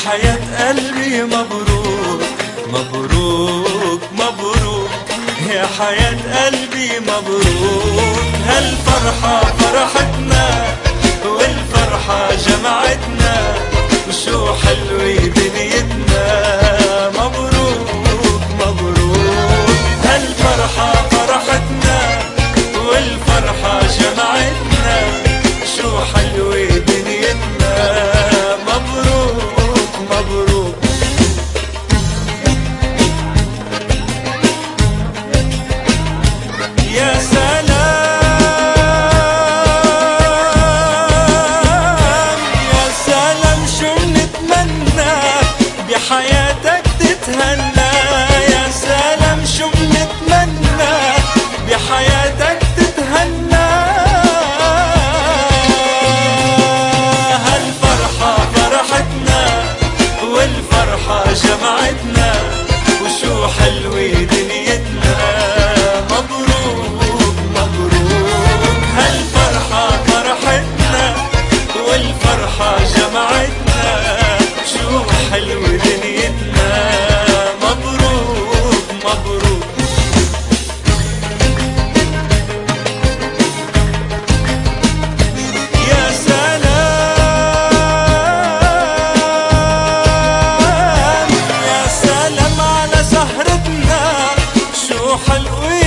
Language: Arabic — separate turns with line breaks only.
حياة قلبي مبروك مبروك مبروك، يا حياة قلبي مبروك. هالفرحة فرحتنا والفرحة جمعتنا، وشو حلوة دنيتنا. مبروك مبروك، هالفرحة فرحتنا والفرحة جمعتنا، شو حلوة دنيتنا. مبروك مبروك. يا سلام يا سلام، شو بنتمنى بحياتك تتهنى. يا سلام شو بنتمنى بحياتك تتهنى. هالفرحة فرحتنا والفرحة جمعتنا، وشو حلوة دنيتنا. مبروك مبروك، هالفرحة فرحتنا والفرحة جمعتنا، شو حلوة دنيتنا. مبروك مبروك. يا سلام يا سلام على سهرتنا، شو حلوة